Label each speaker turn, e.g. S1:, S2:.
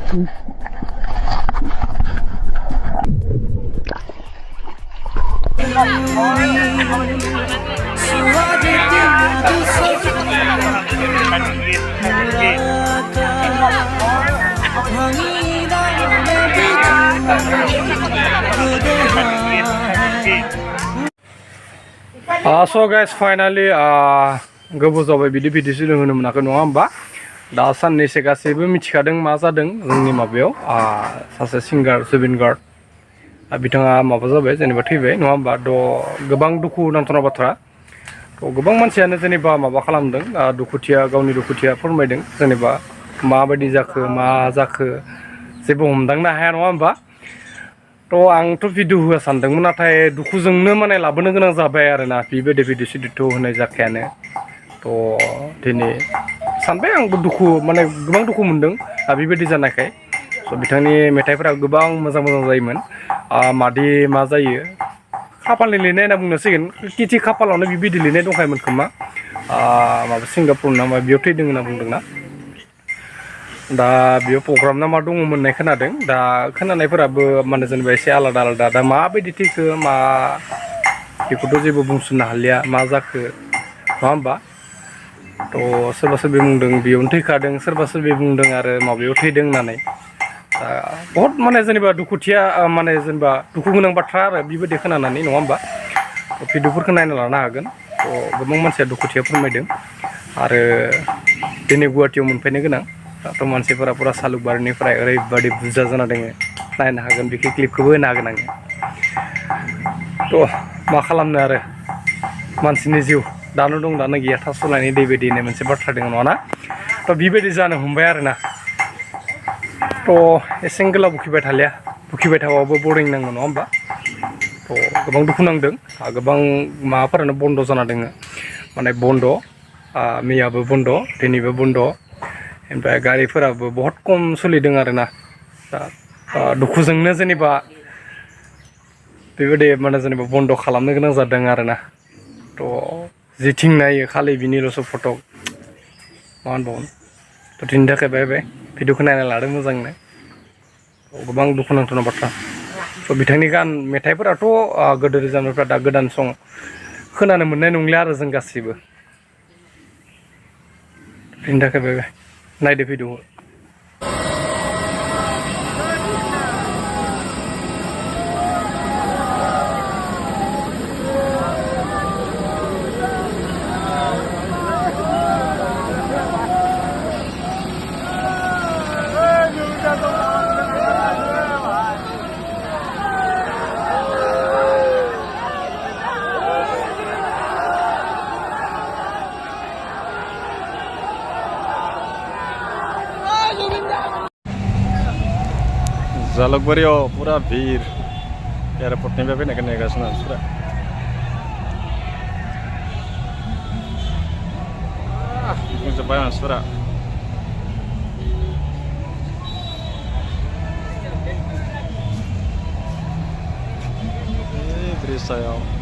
S1: So guys, finally गोबाव जाबाय बिदि भिडिअ होनो मोनाखै नङा होमबा दा साननैसो गासैबो मिथिखादों मा जादों जोंनि माबायाव सासे सिंगार जुबिन गार्ग बिथाङा माबा जाबाय जेनेबा थैबाय नङा होमबा थ' गोबां दुखु नांथावना बाथ्रा थ' गोबां मानसियानो जेनेबा माबा खालामदों दुखुथिया गावनि दुखुथिया फोरमायदों जेनेबा माबायदि जाखो मा जाखो जेबो हमदांनो हाया नङा होमबा थ' आंथ' भिडिअ होआ सानदोंमोन नाथाय दुखुजोंनो माने लाबोनो गोनां जाबाय आरोना बेबायदि भिडिअ सिडिअ होनाय जाखायानो थ' दिनै सानबाय आंबो दुखु माने गोबां दुखु मोनदों बेबायदि जानायखाय स' बिथांनि मेथाइफोरा गोबां मोजां मोजां जायोमोन मादि मा जायो खाफालनि लिरनाय होनना बुंनांसिगोन तिथि खाफालावनो बिबायदि लिरनाय दंखायोमोन खोमा माबा सिंगापुर ना मा बेयाव थैदों होनना बुंदोंना दा बेयाव प्रग्राम ना मा दङमोन होननाय खोनादों दा खोनानायफोराबो माने जेनेबा एसे आलादा आलादा दा माबायदि थैखो मा बेखौथ' जेबो बुंस'नो हालिया मा जाखो नङा होमबा थ' सोरबा सोरबि बुंदों बेयावनो थैखादों सोरबा सोरबि बुंदों आरो माबायाव थैदों होननानै बहुद माने जेनेबा दुखुथिया माने जेनेबा दुखु गोनां बाथ्रा आरो बेबायदि खोनानानै नङा होमबा भिडिअफोरखौ नायना लानो हागोन थ' गोबां मानसिया दुखुथिया फोरमायदों आरो दिनै गुवाहाटियाव मोनफैनो गोनां दाथ' मानसिफोरा फुरा सालुकबारिनिफ्राय ओरैबायदि बुरजा जाना दङ नायनो हागोन बेखौ क्लिपखौबो होनो हागोन आङो थ' मा खालामनो आरो मानसिनि जिउ दानो दं दानो गैया थास'लायनाय दै बायदि होननाय मोनसे बाथ्रा दङ नङा ना थ' बेबायदि जानो हमबाय आरोना थ' एसें गोलाव बुखिबाय थालिया बुखिबाय थाबाबो बरिं नाङो नङा होमबा थ' गोबां दुखु नांदों गोबां माबाफोरानो बन्द' जाना दङ माने बन्द' मैयाबो बन्द' दिनैबो बन्द' ओमफ्राय गारिफोराबो बहुद खम सोलिदों आरोना दा दुखुजोंनो जेनेबा बेबायदि माने जेनेबा बन्द' खालामनो गोनां जादों आरोना थ' जिथिं नायो खालि बिनिल'सो फटक मा होनबावनो थ' बिनि थाखाय बाय भिडिअखौ नायना लादों मोजांनो गोबां दुखु नांथावना बाथ्रा थ' बिथांनि गान मेथाइफोराथ' गोदो रोजाबनायफ्रा दा गोदान सं खोनानो मोननाय नंलिया आरो जों गासैबो बिनि थाखाय बाय नायदो भिडिअखौ जालुकबारियाव पुरा भिर एयारपर्टनिफ्राय फैनायखौ नेगासिनो मानसिफ्रा बुंजोब्बाय मानसिफोरा ब्रिज सायाव